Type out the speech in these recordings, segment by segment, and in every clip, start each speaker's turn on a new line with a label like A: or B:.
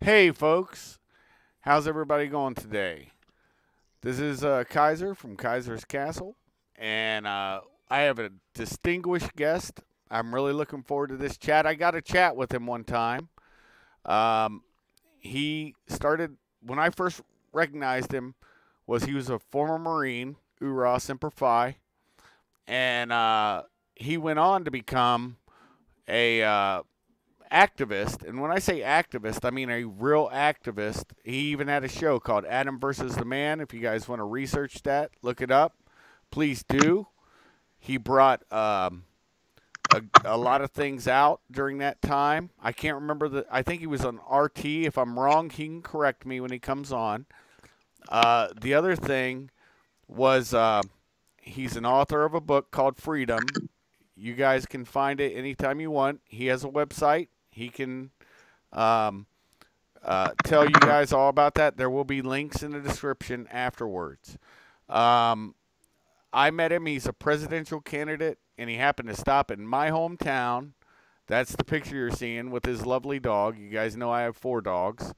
A: Hey, folks. How's everybody going today? This is Kaiser from Kaisers Kastle, and I have a distinguished guest. I'm really looking forward to this chat. I got a chat with him one time. Um, he started, when I first recognized him, he was a former Marine, Ura Semper Fi, and he went on to become a activist, and when I say activist, I mean a real activist. He even had a show called Adam versus the Man. If you guys want to research that, look it up. Please do. He brought a lot of things out during that time. I can't remember I think he was on RT. If I'm wrong, he can correct me when he comes on. The other thing was he's an author of a book called Freedom. You guys can find it anytime you want. He has a website. He can tell you guys all about that. There will be links in the description afterwards. I met him. He's a presidential candidate, and he happened to stop in my hometown. That's the picture you're seeing with his lovely dog. You guys know I have 4 dogs.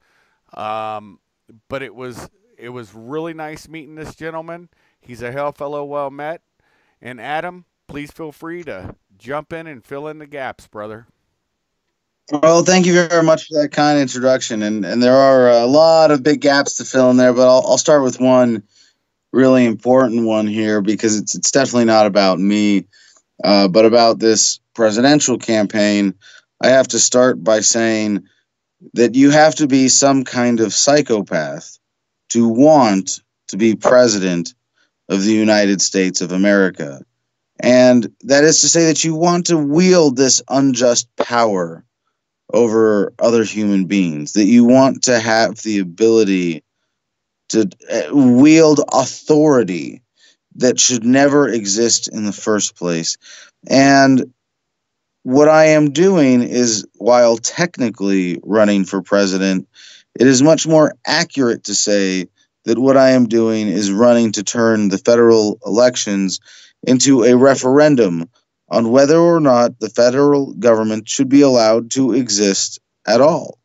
A: But it was really nice meeting this gentleman. He's a hail fellow well met. And Adam, please feel free to jump in and fill in the gaps, brother.
B: Well, thank you very much for that kind introduction. And there are a lot of big gaps to fill in there, but I'll start with one really important one here because it's definitely not about me, but about this presidential campaign. I have to start by saying that you have to be some kind of psychopath to want to be president of the United States of America. And that is to say that you want to wield this unjust power over other human beings, that you want to have the ability to wield authority that should never exist in the first place. And what I am doing is, while technically running for president, it is much more accurate to say that what I am doing is running to turn the federal elections into a referendum on whether or not the federal government should be allowed to exist at all.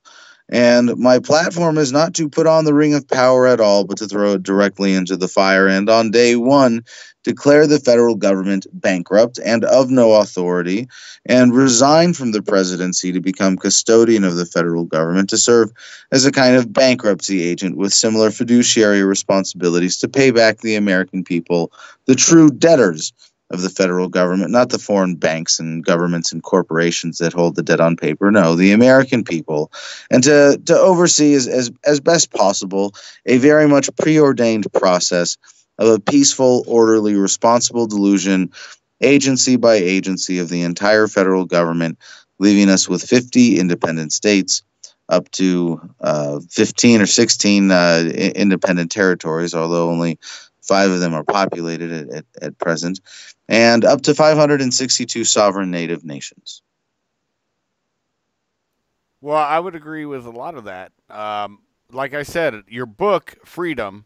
B: And my platform is not to put on the ring of power at all, but to throw it directly into the fire. And on day one, declare the federal government bankrupt and of no authority, and resign from the presidency to become custodian of the federal government, to serve as a kind of bankruptcy agent with similar fiduciary responsibilities to pay back the American people, the true debtors of the federal government, not the foreign banks and governments and corporations that hold the debt on paper. No, the American people. And to oversee as best possible a very much preordained process of a peaceful, orderly, responsible delusion, agency by agency, of the entire federal government, leaving us with 50 independent states, up to 15 or 16 independent territories, although only 5 of them are populated at present, and up to 562 sovereign native nations.
A: Well, I would agree with a lot of that. Like I said, your book, Freedom,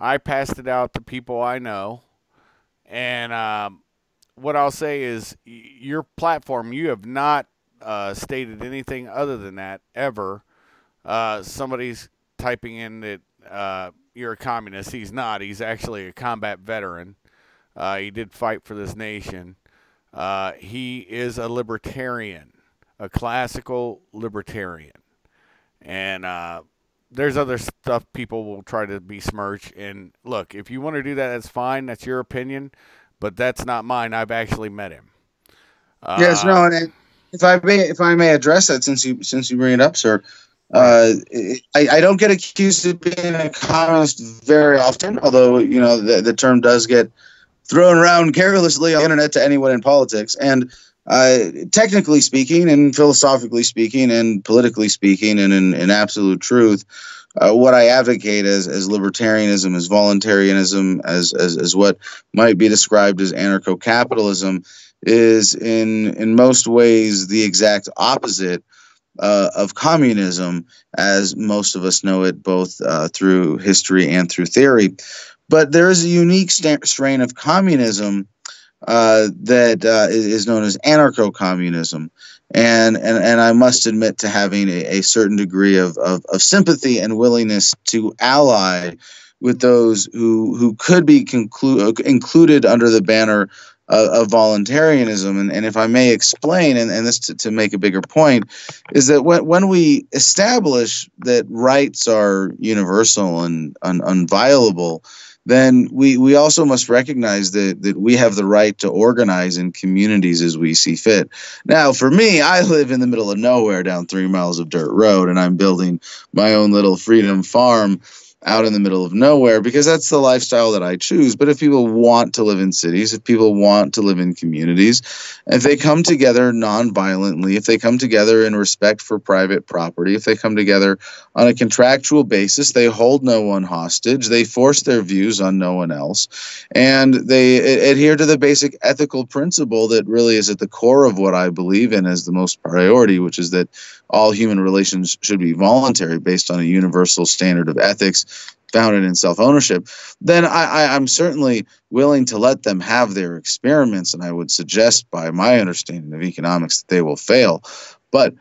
A: I passed it out to people I know. And what I'll say is your platform, you have not stated anything other than that ever. Somebody's typing in that you're a communist. He's not. He's actually a combat veteran. He did fight for this nation. He is a libertarian, a classical libertarian. And there's other stuff people will try to besmirch. And look, if you want to do that, that's fine. That's your opinion. But that's not mine. I've actually met him.
B: Yes, no, and if I may address that, since you bring it up, sir.
A: Right.
B: I don't get accused of being a communist very often, although the term does get thrown around carelessly on the internet to anyone in politics. And technically speaking, and philosophically speaking, and politically speaking, and in absolute truth, what I advocate as libertarianism, as voluntarism, as what might be described as anarcho-capitalism, is in most ways the exact opposite of communism, as most of us know it, both through history and through theory. But there is a unique strain of communism that is known as anarcho-communism. And I must admit to having a certain degree of sympathy and willingness to ally with those who could be included under the banner of voluntarism. And if I may explain, and this to make a bigger point, is that when we establish that rights are universal and unviolable, then we also must recognize that we have the right to organize in communities as we see fit. Now, for me, I live in the middle of nowhere down 3 miles of dirt road, and I'm building my own little freedom farm out in the middle of nowhere because that's the lifestyle that I choose. But if people want to live in cities, if people want to live in communities, if they come together nonviolently, if they come together in respect for private property, if they come together on a contractual basis, they hold no one hostage, they force their views on no one else, and they adhere to the basic ethical principle that really is at the core of what I believe in as the most priority, which is that all human relations should be voluntary based on a universal standard of ethics founded in self-ownership, then I'm certainly willing to let them have their experiments, and I would suggest by my understanding of economics that they will fail. But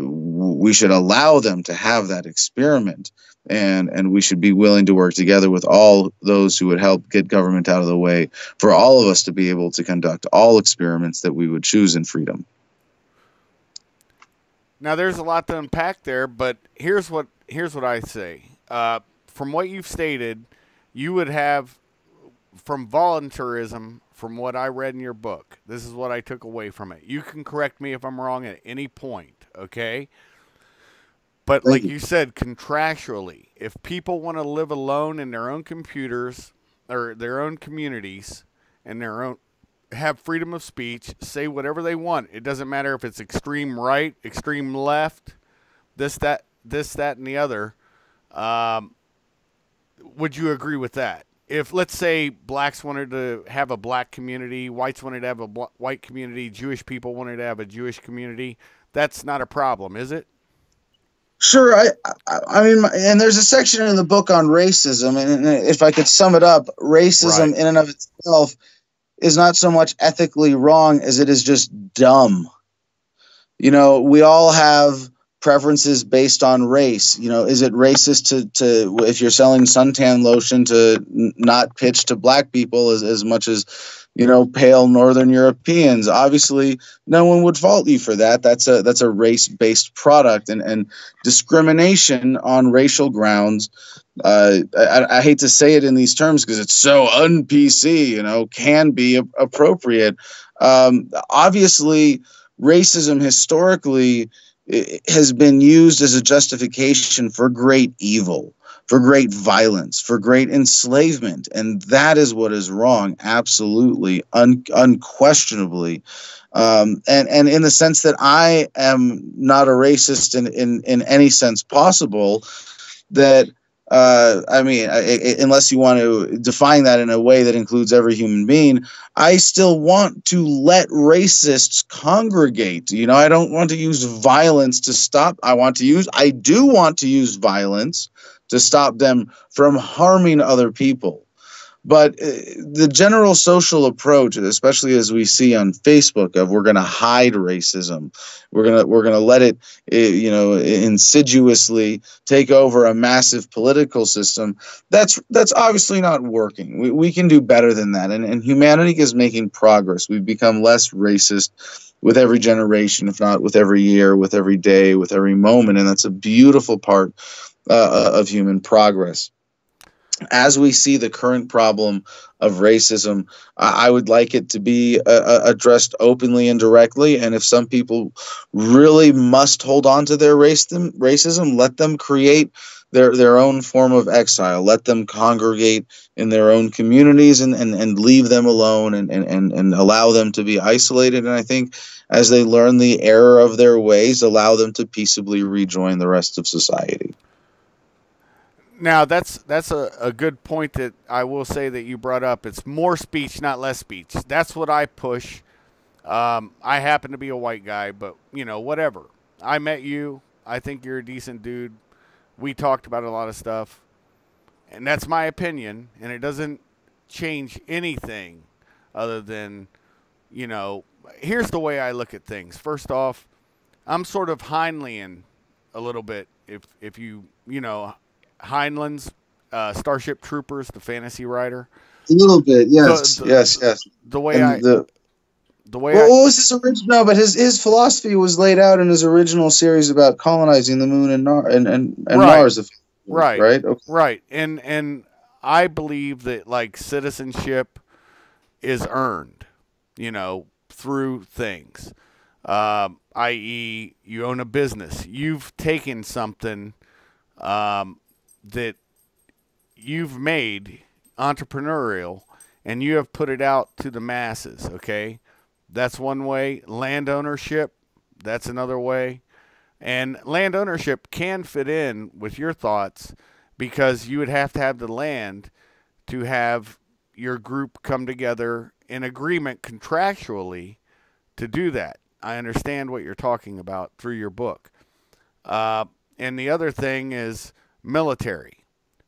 B: we should allow them to have that experiment, and we should be willing to work together with all those who would help get government out of the way for all of us to be able to conduct all experiments that we would choose in freedom.
A: Now, there's a lot to unpack there, but here's what I say. From what you've stated, you would have, from voluntarism, from what I read in your book, this is what I took away from it. You can correct me if I'm wrong at any point, okay? But like you said, contractually, if people want to live alone in their own computers or their own communities and their own, have freedom of speech, say whatever they want. It doesn't matter if it's extreme right, extreme left, this, that, and the other. Would you agree with that? If, let's say, blacks wanted to have a black community, whites wanted to have a white community, Jewish people wanted to have a Jewish community, that's not a problem, is it?
B: Sure. I mean, and there's a section in the book on racism, and if I could sum it up, racism in and of itself is not so much ethically wrong as it is just dumb. We all have preferences based on race. Is it racist to if you're selling suntan lotion to not pitch to black people as much as pale Northern Europeans? Obviously, no one would fault you for that. That's a race-based product, and discrimination on racial grounds. I hate to say it in these terms because it's so un-PC, can be appropriate. Obviously, racism historically has been used as a justification for great evil, for great violence, for great enslavement. And that is what is wrong, absolutely, unquestionably. And in the sense that I am not a racist in any sense possible, that unless you want to define that in a way that includes every human being, I still want to let racists congregate. I don't want to use violence to stop. I do want to use violence to stop them from harming other people. But the general social approach, especially as we see on Facebook, of we're going to hide racism, we're going to let it, insidiously take over a massive political system. That's obviously not working. We can do better than that, and humanity is making progress. We've become less racist with every generation, if not with every year, with every day, with every moment, and that's a beautiful part of human progress. as we see the current problem of racism, I would like it to be addressed openly and directly. And if some people really must hold on to their racism, let them create their own form of exile. Let them congregate in their own communities, and leave them alone, and allow them to be isolated. And I think as they learn the error of their ways, allow them to peaceably rejoin the rest of society.
A: Now that's a good point that I will say that you brought up. It's more speech, not less speech. That's what I push. I happen to be a white guy, but whatever. I met you. I think you're a decent dude. We talked about a lot of stuff, and that's my opinion. And it doesn't change anything, other than Here's the way I look at things. First off, I'm sort of Heinleyan a little bit. If Heinlein's Starship Troopers, the fantasy writer.
B: A little bit, yes, yes.
A: The way
B: what was his original? No, but his philosophy was laid out in his original series about colonizing the moon and
A: right.
B: Mars.
A: Right,
B: okay.
A: Right, and I believe that citizenship is earned, through things, i.e., you own a business, you've taken something that you've made entrepreneurial, and you have put it out to the masses, okay? That's one way. Land ownership, that's another way. And land ownership can fit in with your thoughts, because you would have to have the land to have your group come together in agreement contractually to do that. I understand what you're talking about through your book. And the other thing is military.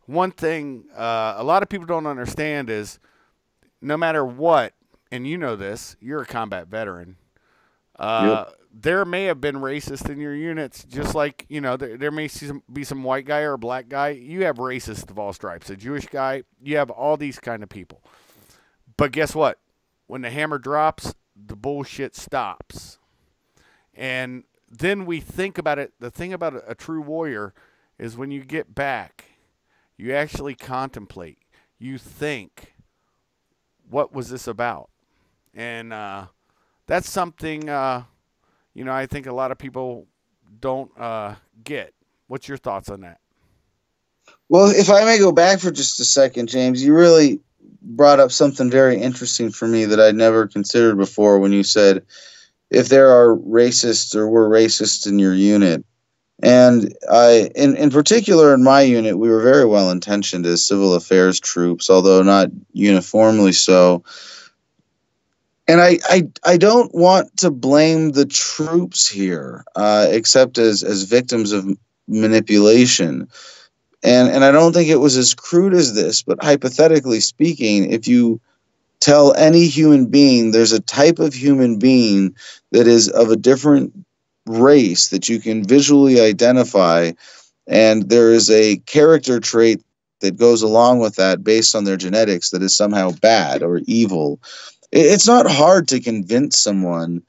A: One thing a lot of people don't understand is, no matter what, and you know this, you're a combat veteran, there may have been racist in your units, just like, there may be some white guy or a black guy. You have racists of all stripes. A Jewish guy, you have all these kind of people. But guess what? When the hammer drops, the bullshit stops. And then we think about it. The thing about a true warrior is, when you get back, you actually contemplate. You think, what was this about? And that's something, I think a lot of people don't get. What's your thoughts on that?
B: Well, if I may go back for just a second, James, you really brought up something very interesting for me that I'd never considered before, when you said, if there are racists or were racists in your unit. And in particular, in my unit, we were very well intentioned as civil affairs troops, although not uniformly so. And I don't want to blame the troops here, except as victims of manipulation. And I don't think it was as crude as this, but hypothetically speaking, if you tell any human being there's a type of human being that is of a different race that you can visually identify, and there is a character trait that goes along with that based on their genetics that is somehow bad or evil, it's not hard to convince someone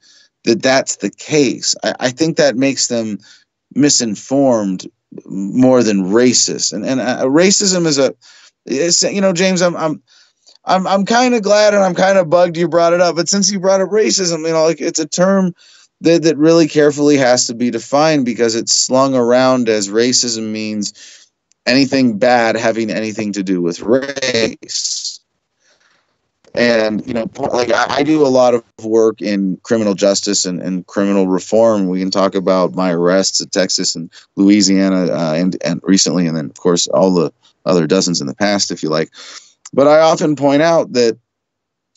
B: that that's the case. I think that makes them misinformed more than racist. And racism is James, I'm kind of glad and I'm kind of bugged you brought it up. But since you brought up racism, it's a term that really carefully has to be defined, because it's slung around as racism means anything bad having anything to do with race. And, I do a lot of work in criminal justice and criminal reform. We can talk about my arrests in Texas and Louisiana and recently, and then, of course, all the other dozens in the past, if you like. But I often point out that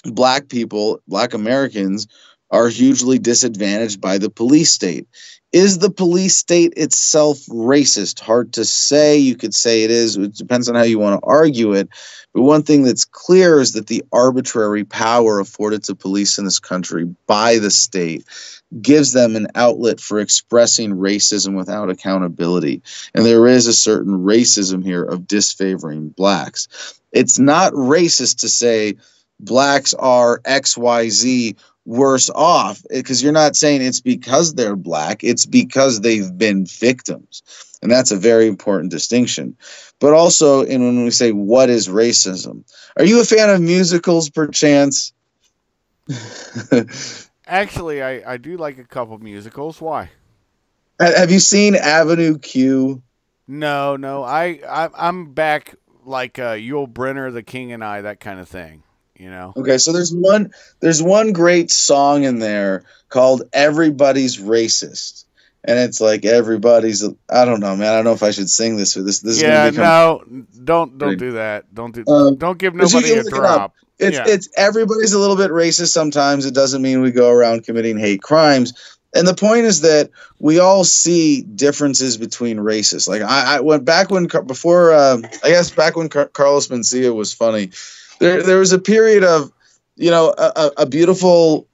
B: Black people, Black Americans, are hugely disadvantaged by the police state. Is the police state itself racist? Hard to say. You could say it is. It depends on how you want to argue it. But one thing that's clear is that the arbitrary power afforded to police in this country by the state gives them an outlet for expressing racism without accountability. And there is a certain racism here of disfavoring blacks. It's not racist to say blacks are XYZ worse off, because you're not saying it's because they're black, it's because they've been victims. And that's a very important distinction. But also, when we say what is racism, are you a fan of musicals, perchance?
A: Actually, I do like a couple musicals. Why?
B: Have you seen Avenue Q?
A: No, no. I'm back like Yul Brynner, The King and I, that kind of thing. You know.
B: Okay, so there's one great song in there called "Everybody's Racist," and it's like everybody's. I don't know, man. I don't know if I should sing this or this. This
A: Yeah,
B: is gonna
A: no, don't do that. Don't give
B: but you
A: nobody
B: can
A: a
B: look it up.
A: drop.
B: It's everybody's a little bit racist sometimes. It doesn't mean we go around committing hate crimes. And the point is that we all see differences between races. Like I went back when before I guess back when Carlos Mencia was funny. There was a period of, a beautiful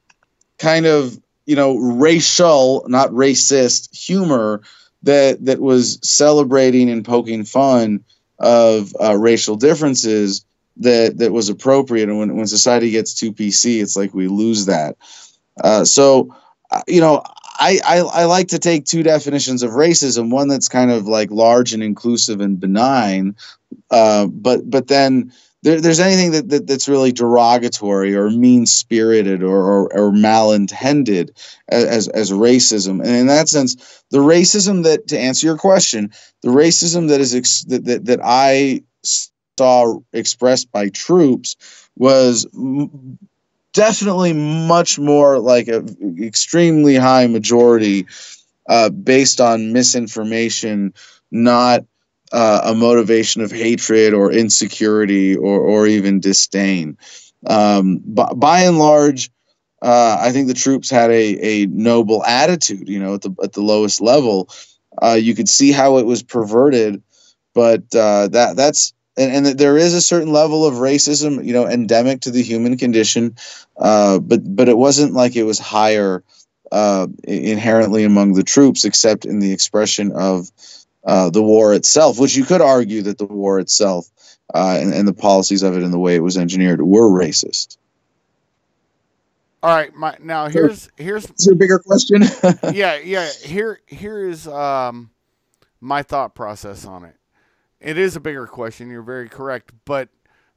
B: kind of, racial, not racist humor that was celebrating and poking fun of racial differences that was appropriate. And when society gets too PC, it's like we lose that. I like to take two definitions of racism, one that's kind of like large and inclusive and benign, but then there's anything that's really derogatory or mean-spirited or malintended as racism. And in that sense, the racism that, to answer your question, the racism that I saw expressed by troops was definitely much more like an extremely high majority based on misinformation, not a motivation of hatred or insecurity or even disdain. But by and large, I think the troops had a noble attitude. At the lowest level, you could see how it was perverted, but that's. And there is a certain level of racism, endemic to the human condition, but it wasn't like it was higher inherently among the troops, except in the expression of the war itself, which you could argue that the war itself and the policies of it and the way it was engineered were racist.
A: All right, here's
B: is there a bigger question?
A: yeah. Here is my thought process on it. It is a bigger question. You're very correct. But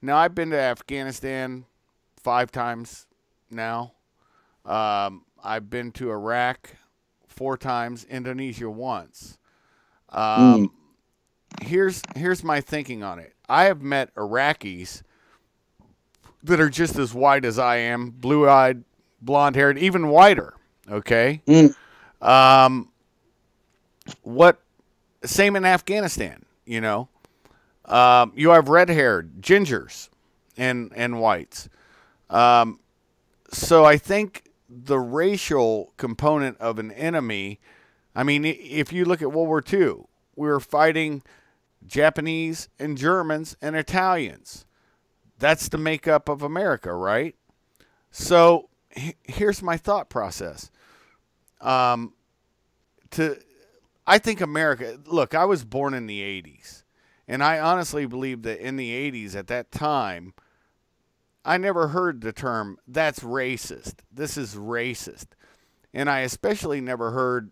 A: now I've been to Afghanistan 5 times now. I've been to Iraq 4 times, Indonesia once. Here's my thinking on it. I have met Iraqis that are just as white as I am, blue-eyed, blonde-haired, even whiter. Okay. Same in Afghanistan. You have red-haired gingers and whites. So I think the racial component of an enemy, I mean, if you look at World War II, we were fighting Japanese and Germans and Italians. That's the makeup of America, right? So here's my thought process. I think America, look, I was born in the 80s, and I honestly believe that in the 80s, at that time, I never heard the term, that's racist. This is racist. And I especially never heard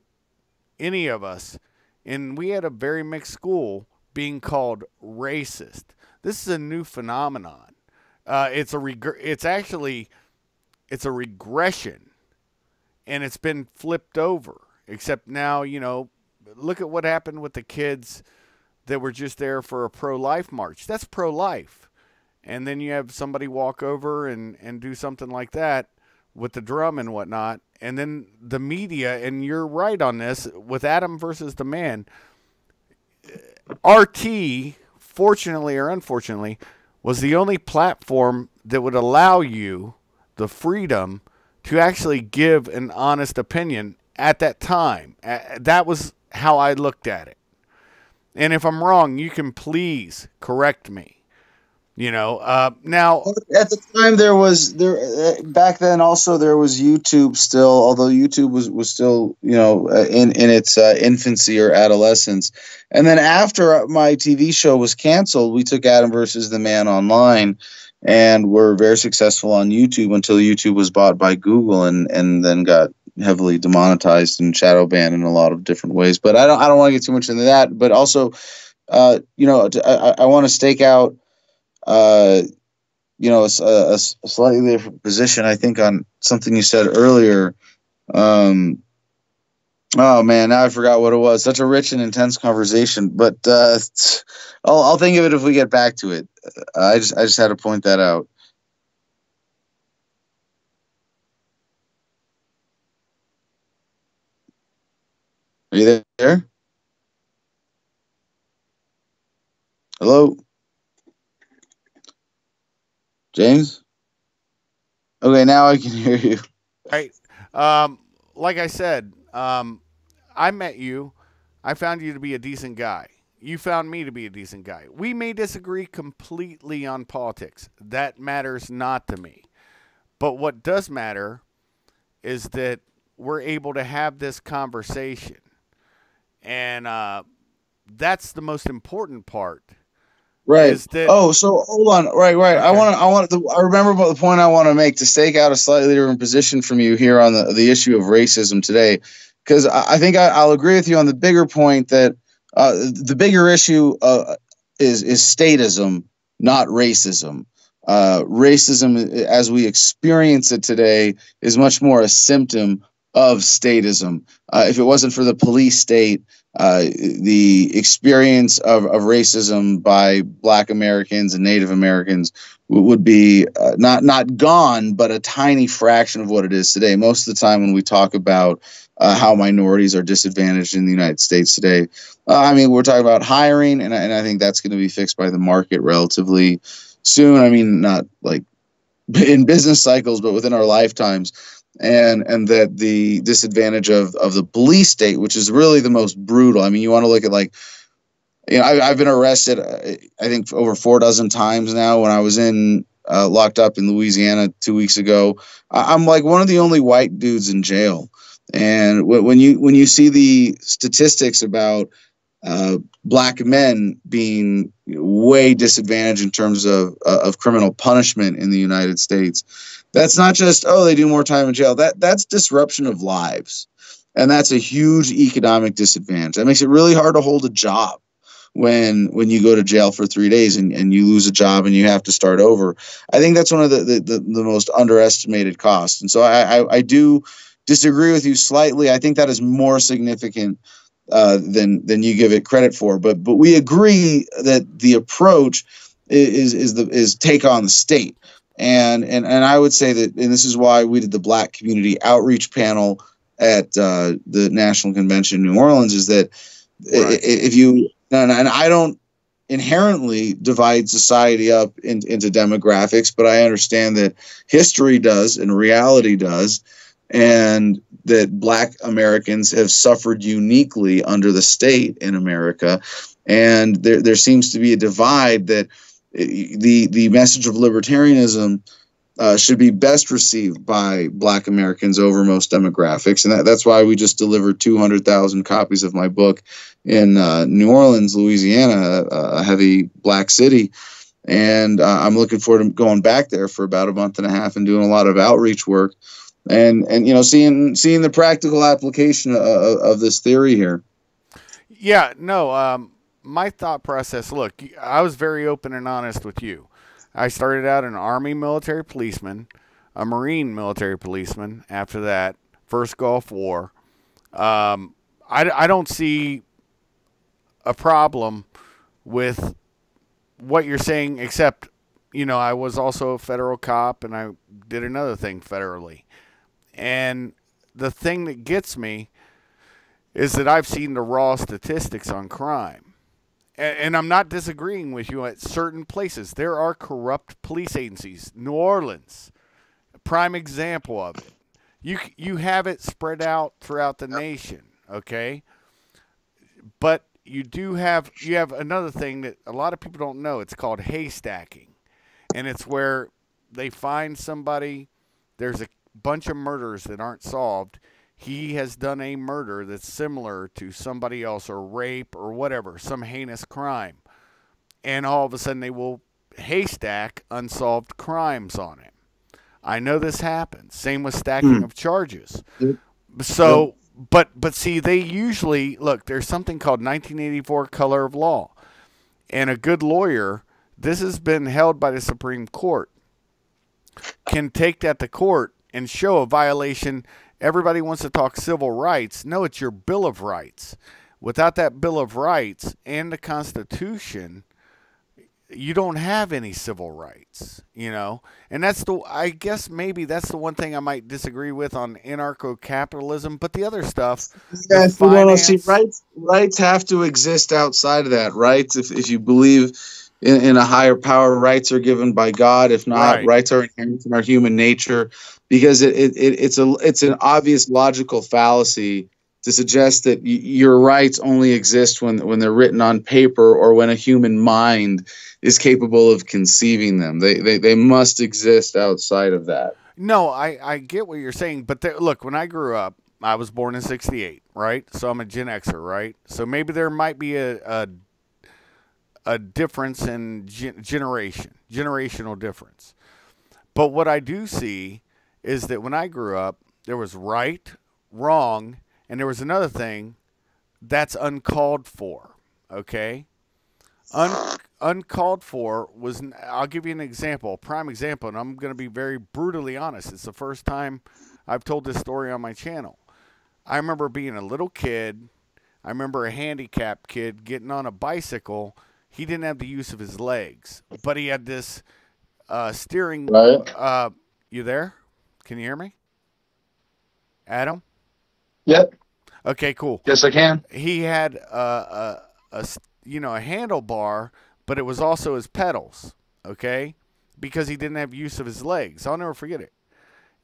A: any of us, and we had a very mixed school, being called racist. This is a new phenomenon. It's a regression, and it's been flipped over, except now, look at what happened with the kids that were just there for a pro-life march. That's pro-life. And then you have somebody walk over and do something like that with the drum and whatnot. And then the media, and you're right on this, with Adam versus the man, RT, fortunately or unfortunately, was the only platform that would allow you the freedom to actually give an honest opinion at that time. That was how I looked at it. And if I'm wrong, you can please correct me. Now
B: at the time back then also there was YouTube still, although YouTube was still in its infancy or adolescence. And then after my TV show was canceled, we took Adam versus the Man online, and were very successful on YouTube until YouTube was bought by Google and then got heavily demonetized and shadow banned in a lot of different ways. But I don't want to get too much into that. But also, I want to stake out, uh, a slightly different position. I think on something you said earlier. Um, oh man, now I forgot what it was. Such a rich and intense conversation, but I'll think of it if we get back to it. I just had to point that out. Are you there? Hello, James? Okay, now I can hear you.
A: Right. Like I said, I met you. I found you to be a decent guy. You found me to be a decent guy. We may disagree completely on politics. That matters not to me. But what does matter is that we're able to have this conversation. And that's the most important part.
B: Right.
A: Is that
B: Oh, so hold on. Right.
A: okay?
B: I remember what the point I want to make to stake out a slightly different position from you here on the issue of racism today, because I think I'll agree with you on the bigger point that the bigger issue is statism, not racism. Racism, as we experience it today, is much more a symptom of statism. If it wasn't for the police state, the experience of racism by Black Americans and Native Americans would be not gone, but a tiny fraction of what it is today. Most of the time, when we talk about how minorities are disadvantaged in the United States today, I mean, we're talking about hiring, and I think that's going to be fixed by the market relatively soon. I mean, not like in business cycles, but within our lifetimes. And that the disadvantage of the police state, which is really the most brutal. I mean, you want to look at like, I've been arrested, I think over 4 dozen times now. When I was in locked up in Louisiana 2 weeks ago, I'm like one of the only white dudes in jail. And when you see the statistics about Black men being way disadvantaged in terms of criminal punishment in the United States, that's not just, oh, they do more time in jail. That's disruption of lives, and that's a huge economic disadvantage. That makes it really hard to hold a job when you go to jail for 3 days and you lose a job and you have to start over. I think that's one of the most underestimated costs. And so I do disagree with you slightly. I think that is more significant than you give it credit for. But we agree that the approach is take on the state. And I would say that, and this is why we did the Black Community Outreach Panel at the National Convention in New Orleans, is that
A: Right.
B: if you, and I don't inherently divide society up into demographics, but I understand that history does and reality does, and that Black Americans have suffered uniquely under the state in America. And there seems to be a divide that the message of libertarianism should be best received by Black Americans over most demographics. And that's why we just delivered 200,000 copies of my book in New Orleans, Louisiana, a heavy Black city. And I'm looking forward to going back there for about a month and a half and doing a lot of outreach work and seeing the practical application of this theory here.
A: Yeah. No. My thought process. Look, I was very open and honest with you. I started out an Army military policeman, a Marine military policeman. After that, first Gulf War. I don't see a problem with what you're saying, except, I was also a federal cop and I did another thing federally. And the thing that gets me is that I've seen the raw statistics on crime. And I'm not disagreeing with you at certain places. There are corrupt police agencies. New Orleans, a prime example of it. You have it spread out throughout the nation, okay? But you have another thing that a lot of people don't know. It's called haystacking. And it's where they find somebody, there's a bunch of murders that aren't solved. He has done a murder that's similar to somebody else, or rape or whatever, some heinous crime. And all of a sudden they will haystack unsolved crimes on him. I know this happens. Same with stacking of charges. So, but see, they usually look. There's something called 1984 color of law, and a good lawyer. This has been held by the Supreme Court. Can take that to court and show a violation. Everybody wants to talk civil rights. No, it's your Bill of Rights. Without that Bill of Rights and the Constitution, you don't have any civil rights, you know? And that's I guess maybe that's the one thing I might disagree with on anarcho-capitalism, but the other stuff,
B: yes, see, rights have to exist outside of that, right? If you believe in a higher power, rights are given by God. If not, rights are inherent in our human nature, because it's an obvious logical fallacy to suggest that your rights only exist when they're written on paper or when a human mind is capable of conceiving them. They must exist outside of that.
A: No, I get what you're saying, but look, when I grew up, I was born in '68, right? So I'm a Gen Xer, right? So maybe there might be a difference in generational difference. But what I do see is that when I grew up, there was right, wrong, and there was another thing that's uncalled for, okay? Uncalled for was, I'll give you an example, a prime example, and I'm going to be very brutally honest. It's the first time I've told this story on my channel. I remember being a little kid. I remember a handicapped kid getting on a bicycle. He didn't have the use of his legs, but he had this steering. You there? Can you hear me? Adam?
C: Yep.
A: Okay, cool.
C: Yes, I can.
A: He had a handlebar, but it was also his pedals, okay? Because he didn't have use of his legs. I'll never forget it.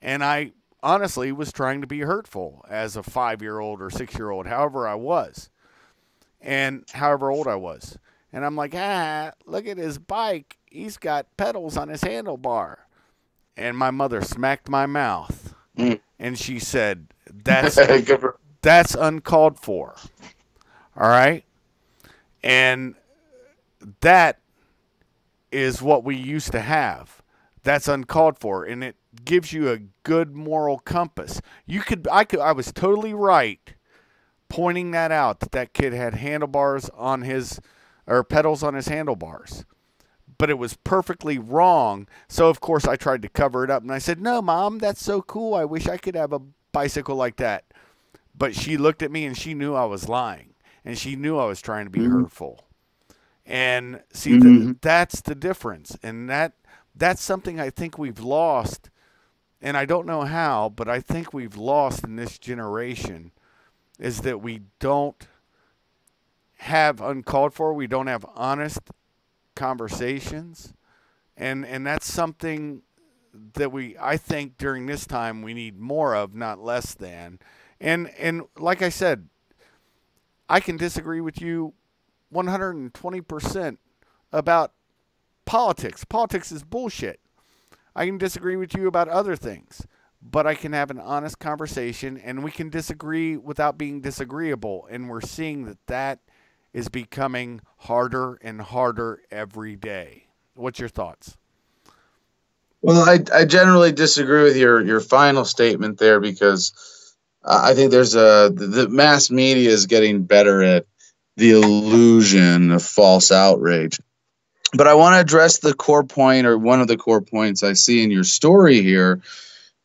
A: And I honestly was trying to be hurtful as a 5-year-old or 6-year-old, however I was. And however old I was. And I'm like, look at his bike. He's got pedals on his handlebar. And my mother smacked my mouth. And she said, that's uncalled for. All right? And that is what we used to have. That's uncalled for. And it gives you a good moral compass. I was totally right pointing that out, that kid had handlebars on his, or pedals on his handlebars. But it was perfectly wrong. So, of course, I tried to cover it up. And I said, no, Mom, that's so cool. I wish I could have a bicycle like that. But she looked at me and she knew I was lying. And she knew I was trying to be hurtful. And see, that's the difference. And that's something I think we've lost. And I don't know how, but I think we've lost in this generation, is that we don't have uncalled for. We don't have honest conversations. And that's something that I think during this time we need more of, not less than. And like I said, I can disagree with you 120% about politics. Politics is bullshit. I can disagree with you about other things, but I can have an honest conversation, and we can disagree without being disagreeable. And we're seeing that is becoming harder and harder every day. What's your thoughts?
B: Well, I generally disagree with your final statement there, because I think the mass media is getting better at the illusion of false outrage. But I want to address the core point, or one of the core points I see in your story here,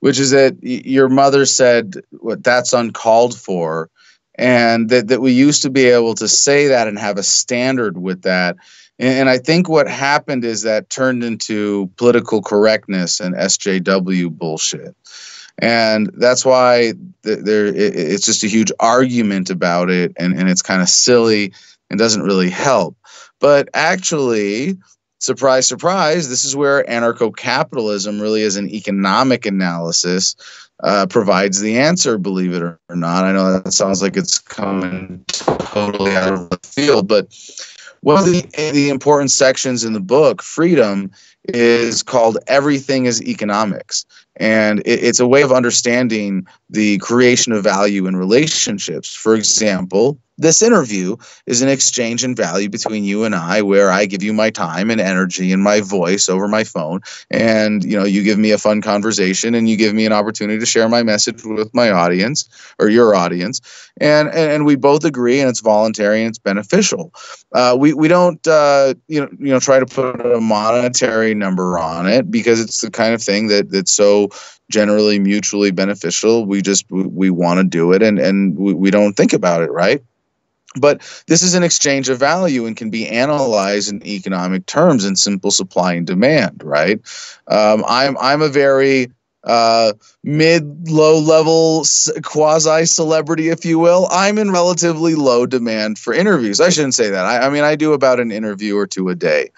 B: which is that your mother said, that's uncalled for, and that we used to be able to say that and have a standard with that. And I think what happened is that turned into political correctness and SJW bullshit. And that's why it's just a huge argument about it, and it's kind of silly and doesn't really help. But actually, surprise, surprise, this is where anarcho-capitalism really, as an economic analysis, provides the answer, believe it or not. I know that sounds like it's coming totally out of the field, but one of the important sections in the book, Freedom, is called Everything is Economics. And it's a way of understanding the creation of value in relationships. For example, this interview is an exchange in value between you and I, where I give you my time and energy and my voice over my phone. And, you give me a fun conversation and you give me an opportunity to share my message with my audience or your audience. And we both agree, and it's voluntary and it's beneficial. We don't try to put a monetary number on it, because it's the kind of thing that's so generally mutually beneficial. We want to do it, and we don't think about it, right? But this is an exchange of value and can be analyzed in economic terms in simple supply and demand, right? I'm a very low level quasi celebrity, if you will. I'm in relatively low demand for interviews. I shouldn't say that. I mean, I do about an interview or two a day.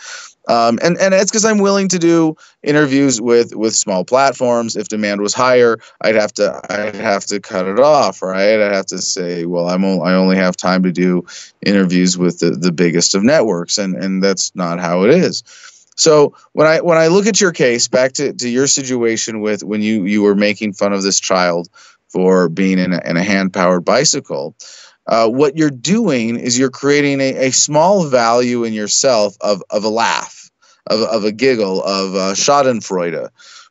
B: And it's because I'm willing to do interviews with small platforms. If demand was higher, I'd have to cut it off, right? I'd have to say, well, I only have time to do interviews with the biggest of networks, and that's not how it is. So when I look at your case, back to your situation with when you were making fun of this child for being in a hand-powered bicycle, what you're doing is you're creating a small value in yourself of a laugh, of a giggle, of Schadenfreude,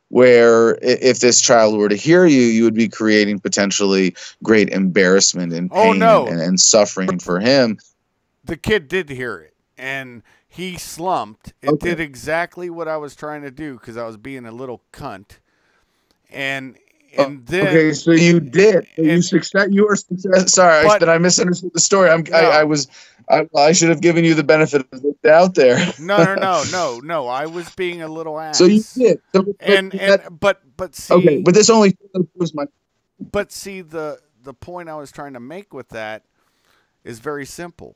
B: where if this child were to hear you, you would be creating potentially great embarrassment and pain
A: no.
B: and suffering for him.
A: The kid did hear it, and he slumped. It did exactly what I was trying to do, because I was being a little cunt. And then,
B: okay, so you did. You were success. Sorry, that I misunderstood the story. I should have given you the benefit of the doubt there.
A: No. I was being a little ass.
B: So you did.
A: But see.
B: Okay, but this only proves my.
A: But see, the point I was trying to make with that is very simple.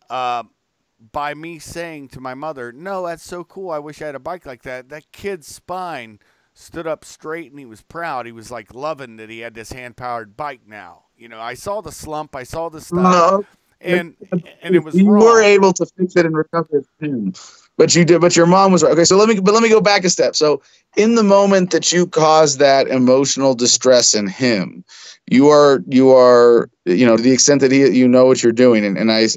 A: By me saying to my mother, "No, that's so cool. I wish I had a bike like that." That kid's spine stood up straight, and he was proud. He was like loving that he had this hand-powered bike now. I saw the slump, I saw the stuff, and it was
B: you
A: wrong.
B: were able to fix it and recover it, but you did. But your mom was right. Okay, so let me go back a step. So in the moment that you caused that emotional distress in him, you are to the extent that what you're doing, and I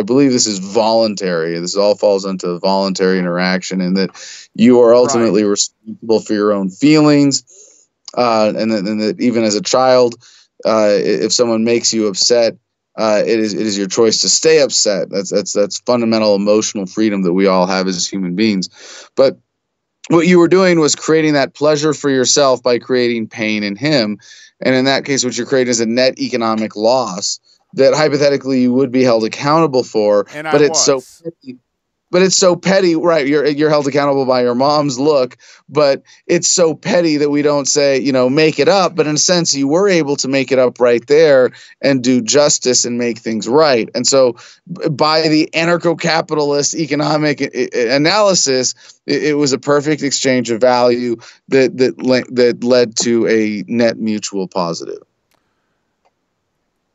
B: believe this is voluntary. This all falls into voluntary interaction, and that you are ultimately responsible for your own feelings, and that even as a child, if someone makes you upset, it is your choice to stay upset. That's fundamental emotional freedom that we all have as human beings. But what you were doing was creating that pleasure for yourself by creating pain in him. And in that case, what you're creating is a net economic loss that hypothetically you would be held accountable for. But it's so petty, right? You're held accountable by your mom's look, but it's so petty that we don't say, make it up. But in a sense, you were able to make it up right there and do justice and make things right. And so by the anarcho-capitalist economic analysis, it was a perfect exchange of value that led to a net mutual positive.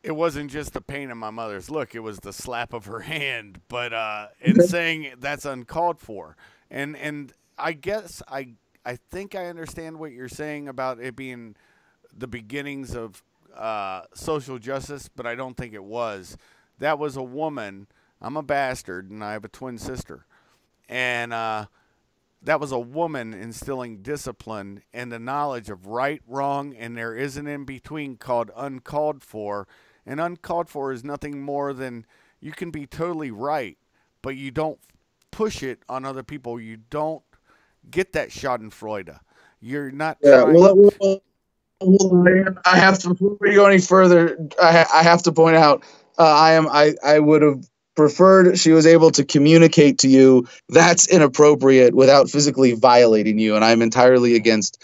A: It wasn't just the pain in my mother's look; it was the slap of her hand. But in saying that's uncalled for, and I guess I think I understand what you're saying about it being the beginnings of social justice, but I don't think it was. That was a woman. I'm a bastard, and I have a twin sister, and that was a woman instilling discipline and the knowledge of right, wrong, and there is an in between called uncalled for. And uncalled for is nothing more than you can be totally right, but you don't push it on other people. You don't get that Schadenfreude. You're not.
B: Yeah. Well, I have to. Before we go any further, I have to point out I would have preferred she was able to communicate to you that's inappropriate without physically violating you, and I'm entirely against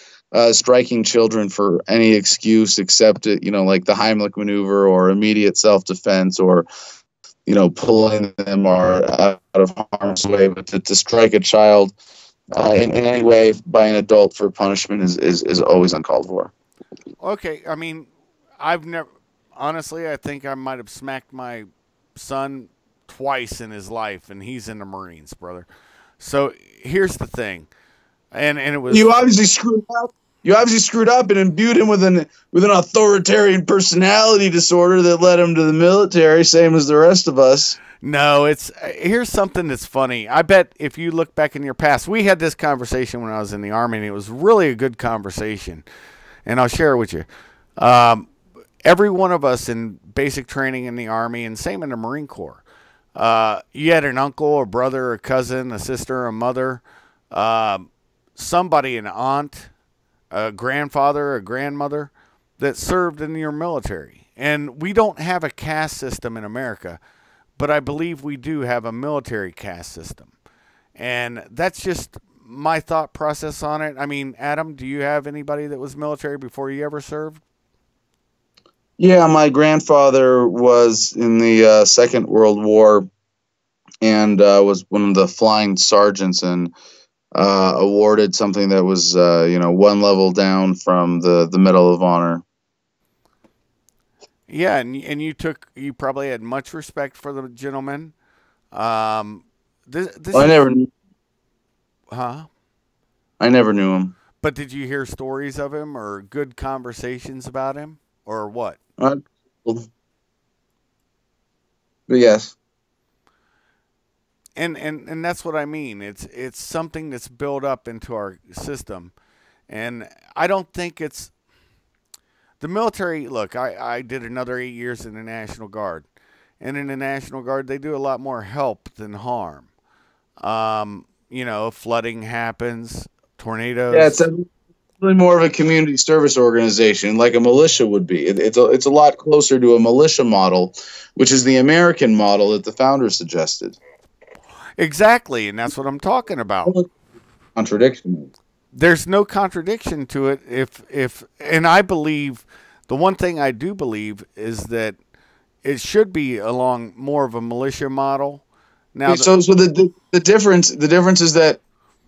B: striking children for any excuse except like the Heimlich maneuver or immediate self-defense or pulling them or out of harm's way. But to strike a child in any way by an adult for punishment is always uncalled for.
A: Okay, I mean, I've never honestly. I think I might have smacked my son twice in his life, and he's in the Marines, brother. So here's the thing, and it was
B: You obviously screwed up. You obviously screwed up and imbued him with an authoritarian personality disorder that led him to the military, same as the rest of us.
A: no. It's here's something that's funny. I bet if you look back in your past, we had this conversation when I was in the Army, and it was really a good conversation, and I'll share it with you. Every one of us in basic training in the Army, and same in the Marine Corps, you had an uncle, a brother, a cousin, a sister, a mother, somebody, an aunt, a grandfather, a grandmother that served in your military. And we don't have a caste system in America, but I believe we do have a military caste system. And that's just my thought process on it. I mean, Adam, do you have anybody that was military before you ever served?
B: Yeah, my grandfather was in the Second World War and was one of the flying sergeants and awarded something that was, one level down from the Medal of Honor.
A: Yeah, and you probably had much respect for the gentleman. This
B: Well,
A: is,
B: I
A: huh?
B: never knew him.
A: But did you hear stories of him or good conversations about him or what?
B: Uh, but yes,
A: And that's what I mean. It's something that's built up into our system, and I don't think it's the military. Look, I did another 8 years in the National Guard, and in the National Guard they do a lot more help than harm. Flooding happens,
B: yeah, it's
A: tornadoes.
B: really more of a community service organization, like a militia would be. It's a lot closer to a militia model, which is the American model that the founders suggested.
A: Exactly, and that's what I'm talking about.
B: Contradiction.
A: There's no contradiction to it if and I believe the one thing I do believe is that it should be along more of a militia model. Now,
B: Okay, so the difference is that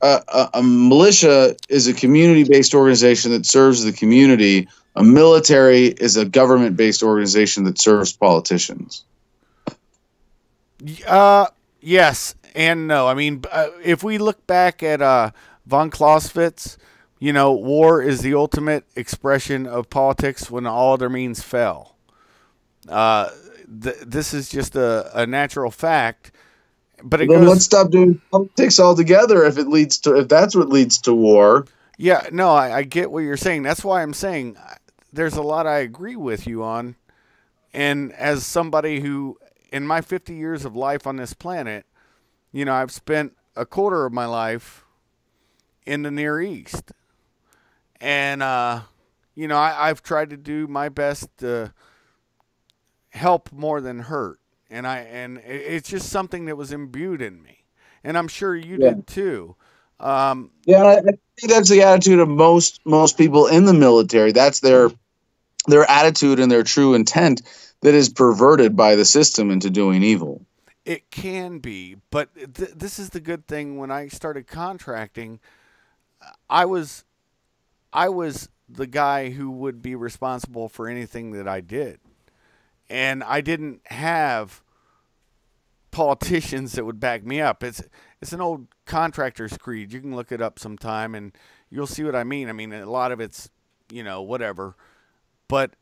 B: a militia is a community-based organization that serves the community. A military is a government-based organization that serves politicians.
A: yes and no. I mean, if we look back at von Clausewitz, war is the ultimate expression of politics when all other means fail. This is just a natural fact, but it
B: Then
A: goes.
B: let's stop doing politics altogether if that's what leads to war.
A: Yeah, no, I get what you're saying. That's why I'm saying there's a lot I agree with you on. And as somebody who, in my 50 years of life on this planet, I've spent a quarter of my life in the Near East. And, I've tried to do my best to help more than hurt. And it's just something that was imbued in me. And I'm sure you
B: Yeah.
A: did too.
B: Yeah, and I think that's the attitude of most people in the military. That's their attitude and their true intent that is perverted by the system into doing evil.
A: It can be, but this is the good thing. When I started contracting, I was the guy who would be responsible for anything that I did, and I didn't have politicians that would back me up. It's an old contractor's creed. You can look it up sometime, and you'll see what I mean. I mean, a lot of it's whatever, but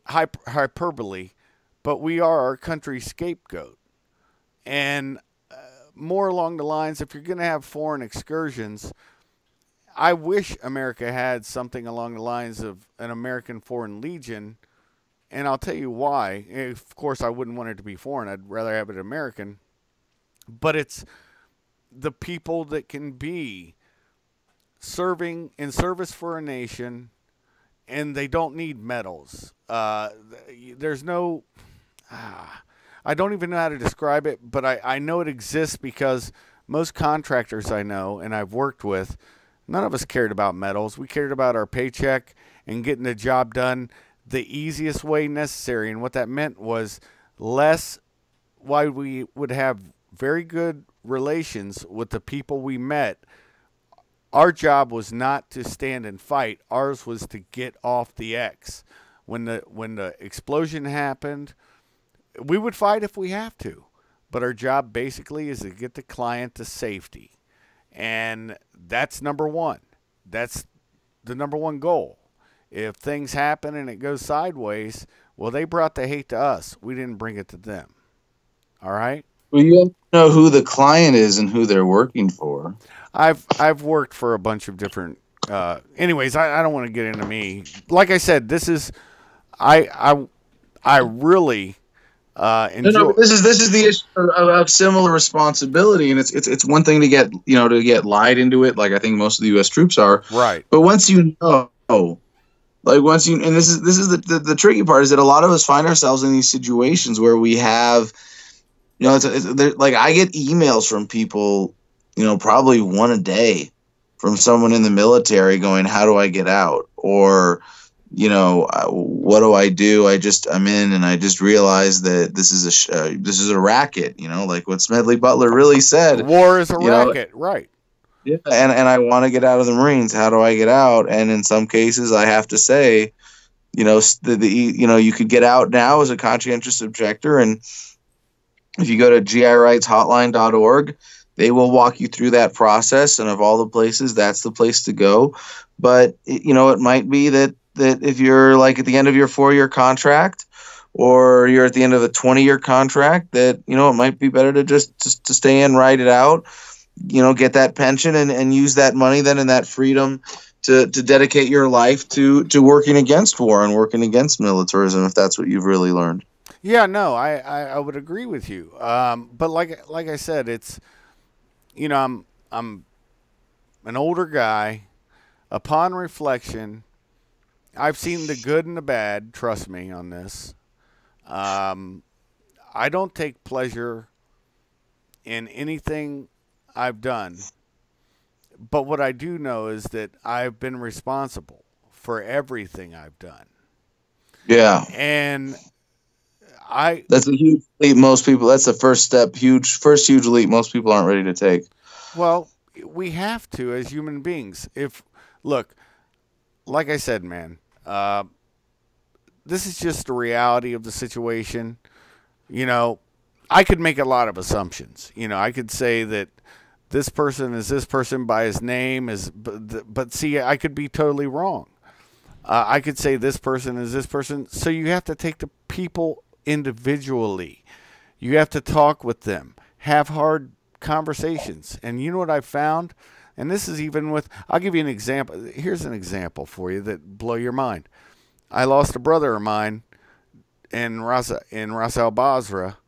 A: hyperbole. But we are our country's scapegoat. And more along the lines, if you're going to have foreign excursions, I wish America had something along the lines of an American Foreign Legion, and I'll tell you why. Of course, I wouldn't want it to be foreign. I'd rather have it American. But it's the people that can be serving in service for a nation, and they don't need medals. There's no... I don't even know how to describe it, but I know it exists because most contractors I know and I've worked with, none of us cared about medals. We cared about our paycheck and getting the job done the easiest way necessary. And what that meant was why we would have very good relations with the people we met. Our job was not to stand and fight. Ours was to get off the X. When the explosion happened, we would fight if we have to, but our job basically is to get the client to safety. And that's number one. That's the number one goal. If things happen and it goes sideways, well, they brought the hate to us. We didn't bring it to them. All right?
B: Well, you have to know who the client is and who they're working for.
A: I've worked for a bunch of different. Anyways, I don't want to get into me. Like I said, this is I really enjoy.
B: No, this is the issue of similar responsibility, and it's one thing to get lied into it, like I think most of the U.S. troops are.
A: Right.
B: But once you know, and this is the tricky part is that a lot of us find ourselves in these situations where we have, like I get emails from people, probably one a day from someone in the military going, how do I get out? Or, what do I do? I'm in and I just realized that this is a racket, like what Smedley Butler really said.
A: War is a racket, right.
B: Yeah. And I want to get out of the Marines. How do I get out? And in some cases I have to say, you could get out now as a conscientious objector. And if you go to GIRightsHotline.org, they will walk you through that process. And of all the places, that's the place to go. But, it might be that if you're like at the end of your 4-year contract or you're at the end of a 20-year contract, that, it might be better to just to stay in, ride it out, get that pension and use that money then and that freedom to dedicate your life to working against war and working against militarism, if that's what you've really learned.
A: Yeah, no, I would agree with you. But like I said, it's, I'm an older guy. Upon reflection, I've seen the good and the bad. Trust me on this. I don't take pleasure in anything I've done. But what I do know is that I've been responsible for everything I've done.
B: Yeah.
A: And
B: that's a huge leap. Most people, that's the first step, huge leap most people aren't ready to take.
A: Well, we have to as human beings. Look, like I said, man, this is just the reality of the situation. I could make a lot of assumptions. I could say that this person is this person by his name, but see, I could be totally wrong. I could say this person is this person. So you have to take the people individually. You have to talk with them, have hard conversations. And you know what I've found? And this is even with, I'll give you an example. Here's an example for you that blow your mind. I lost a brother of mine in Ras Al Basra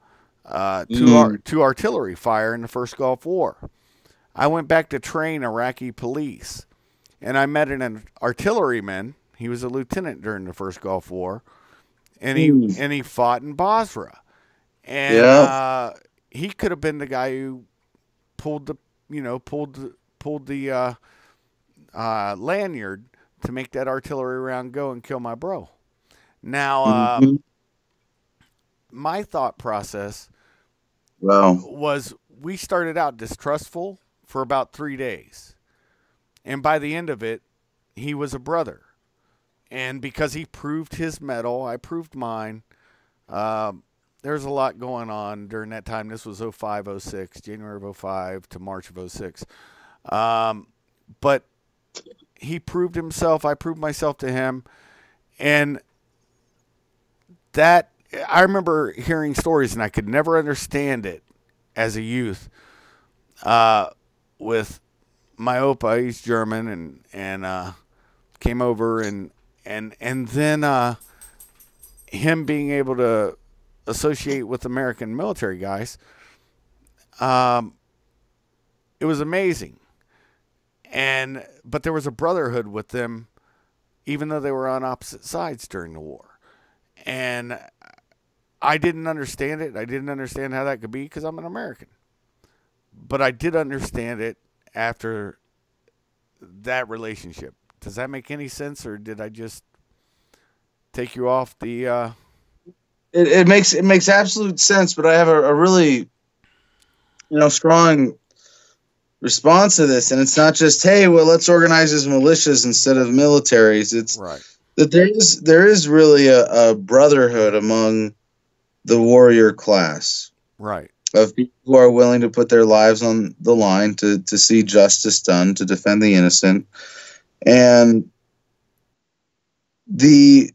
A: to artillery fire in the first Gulf War. I went back to train Iraqi police, and I met an artilleryman. He was a lieutenant during the first Gulf War, and he fought in Basra. And he could have been the guy who pulled the lanyard to make that artillery round go and kill my bro. Now, my thought process was we started out distrustful for about 3 days. And by the end of it, he was a brother. And because he proved his mettle, I proved mine. There's a lot going on during that time. This was 05, 06, January of 05 to March of 06. But he proved himself. I proved myself to him. And that, I remember hearing stories, and I could never understand it as a youth, with my Opa. He's German, and came over, and then him being able to associate with American military guys. It was amazing. But there was a brotherhood with them, even though they were on opposite sides during the war. And I didn't understand it. I didn't understand how that could be because I'm an American. But I did understand it after that relationship. Does that make any sense, or did I just take you off the...
B: It makes absolute sense, but I have a really, strong response to this, and it's not just, hey, well, let's organize as militias instead of militaries. It's
A: right.
B: That there is really a brotherhood among the warrior class.
A: Right.
B: of people who are willing to put their lives on the line to see justice done, to defend the innocent. And the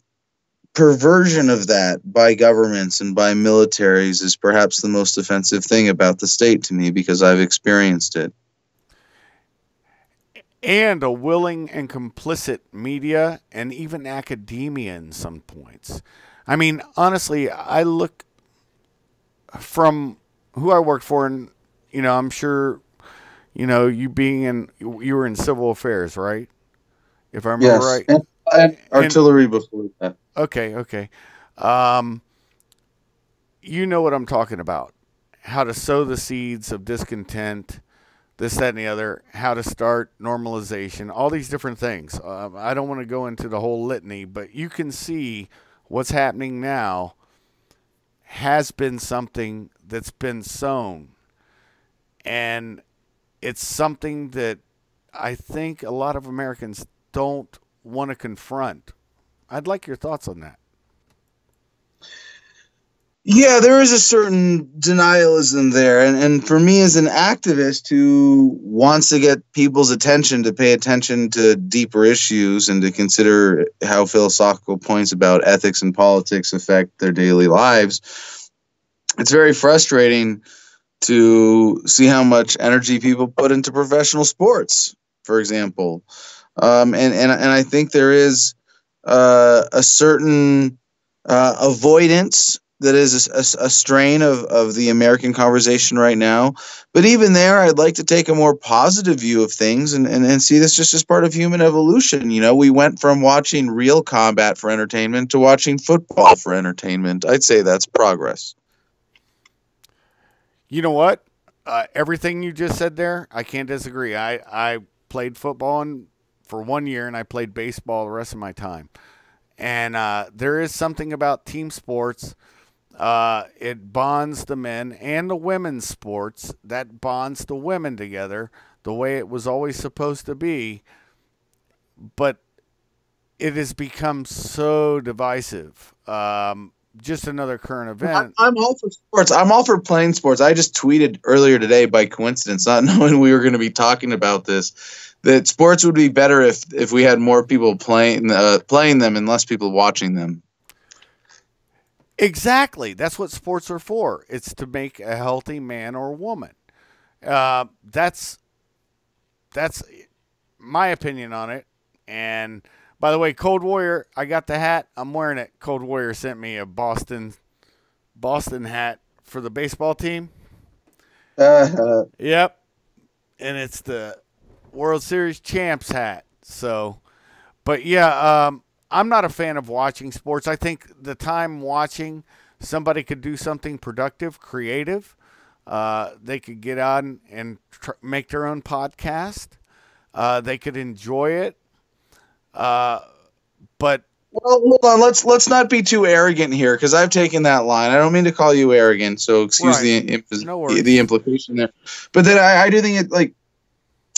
B: perversion of that by governments and by militaries is perhaps the most offensive thing about the state to me, because I've experienced it.
A: And a willing and complicit media and even academia in some points. I mean, honestly, I look from who I worked for, and I'm sure, you being you were in civil affairs, right? If I remember
B: Yes,
A: right.
B: and
A: And
B: artillery before that.
A: okay. Um, you know what I'm talking about. How to sow the seeds of discontent, this, that, and the other, how to start normalization, all these different things. I don't want to go into the whole litany, but you can see what's happening now has been something that's been sown. And it's something that I think a lot of Americans don't want to confront. I'd like your thoughts on that.
B: Yeah, there is a certain denialism there. And for me, as an activist who wants to get people's attention to pay attention to deeper issues and to consider how philosophical points about ethics and politics affect their daily lives, it's very frustrating to see how much energy people put into professional sports, for example. And I think there is a certain avoidance that is a strain of the American conversation right now. But even there, I'd like to take a more positive view of things and see this just as part of human evolution. We went from watching real combat for entertainment to watching football for entertainment. I'd say that's progress.
A: You know what? Everything you just said there, I can't disagree. I played football for 1 year, and I played baseball the rest of my time. And there is something about team sports. It bonds the men and the women's sports. That bonds the women together the way it was always supposed to be. But it has become so divisive. Just another current event.
B: I'm all for sports. I'm all for playing sports. I just tweeted earlier today by coincidence, not knowing we were going to be talking about this, that sports would be better if we had more people playing them and less people watching them.
A: Exactly. That's what sports are for. It's to make a healthy man or woman. That's my opinion on it. And by the way, Cold Warrior, I got the hat. I'm wearing it. Cold Warrior sent me a Boston hat for the baseball team. Yep. And it's the World Series champs hat. So, but yeah, I'm not a fan of watching sports. I think the time watching, somebody could do something productive, creative. They could get on and make their own podcast. They could enjoy it. But
B: well, hold on. Let's not be too arrogant here, because I've taken that line. I don't mean to call you arrogant, so excuse the implication there. But then I do think it, like,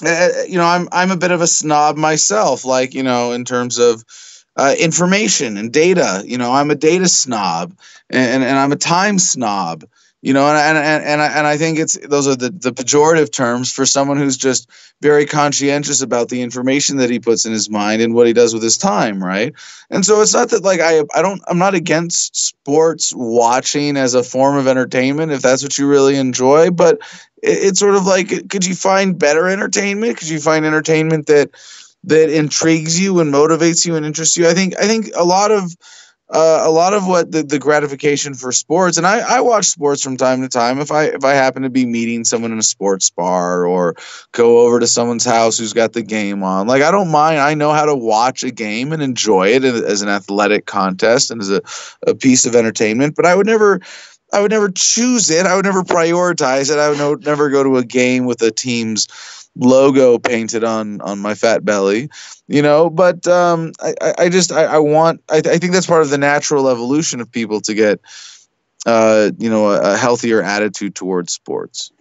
B: I'm a bit of a snob myself, like, in terms of information and data. I'm a data snob, and I'm a time snob. And I think those are the pejorative terms for someone who's just very conscientious about the information that he puts in his mind and what he does with his time, right? And so it's not that, like, I'm not against sports watching as a form of entertainment if that's what you really enjoy, but it's sort of like, could you find better entertainment? Could you find entertainment that intrigues you and motivates you and interests you? I think a lot of what the gratification for sports, and I watch sports from time to time if I happen to be meeting someone in a sports bar or go over to someone's house who's got the game on. Like, I don't mind. I know how to watch a game and enjoy it as an athletic contest and as a piece of entertainment, but I would never choose it. I would never prioritize it. I would never go to a game with a team's logo painted on my fat belly, but I think that's part of the natural evolution of people to get a healthier attitude towards sports.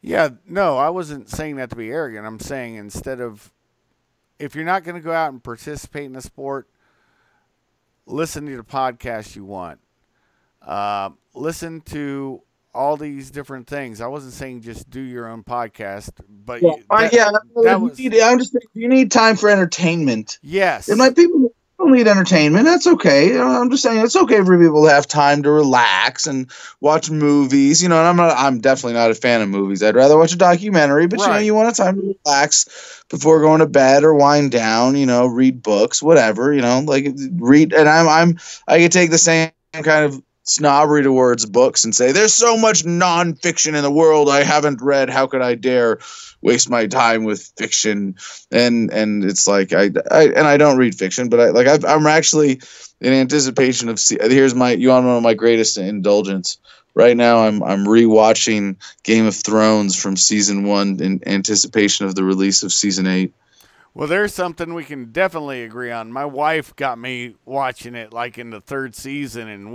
A: Yeah, no, I wasn't saying that to be arrogant. I'm saying, instead of, if you're not going to go out and participate in a sport, listen to the podcast you want. Listen to all these different things. I wasn't saying just do your own podcast, but
C: Yeah,
A: that was
C: I'm just saying, if you need time for entertainment, it
A: yes,
C: might people don't need entertainment. That's okay. You know, I'm just saying it's okay for people to have time to relax and watch movies. You know, and I'm definitely not a fan of movies. I'd rather watch a documentary. But you know,
A: right.
C: you want a time to relax before going to bed or wind down. You know, read books, whatever. You know, like read. And I could take the same kind of snobbery towards books and say there's so much nonfiction in the world I haven't read. How could I dare waste my time with fiction? And it's like I don't read fiction, but I'm actually in anticipation of here's my you want to know my greatest indulgence right now. I'm rewatching Game of Thrones from season 1 in anticipation of the release of season 8.
A: Well, there's something we can definitely agree on. My wife got me watching it like in the third season, and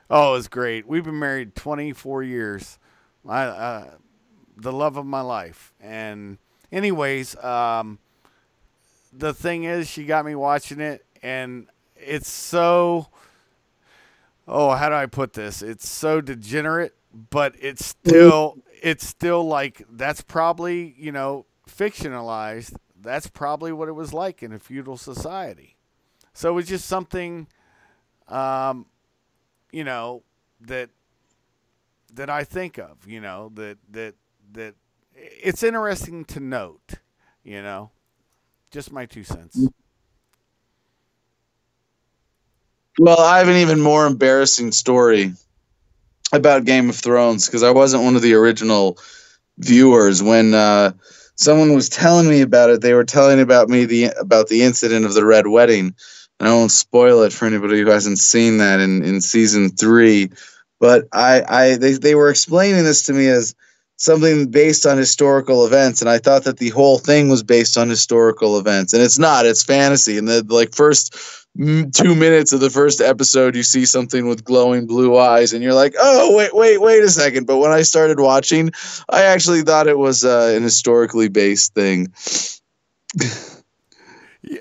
A: oh, it was great. We've been married 24 years. The love of my life. And anyways, the thing is, she got me watching it, and it's so, oh, how do I put this? It's so degenerate, but it's still like, that's probably, fictionalized. That's probably what it was like in a feudal society. So it was just something, that I think of, that it's interesting to note, just my 2 cents.
C: Well, I have an even more embarrassing story about Game of Thrones because I wasn't one of the original viewers. When someone was telling me about it, they were telling about the incident of the Red Wedding. And I won't spoil it for anybody who hasn't seen that in season 3. But they were explaining this to me as something based on historical events, and I thought that the whole thing was based on historical events, and it's not. It's fantasy. And the first 2 minutes of the first episode, you see something with glowing blue eyes, and you're like, oh, wait a second. But when I started watching, I actually thought it was an historically based thing.
A: Yeah.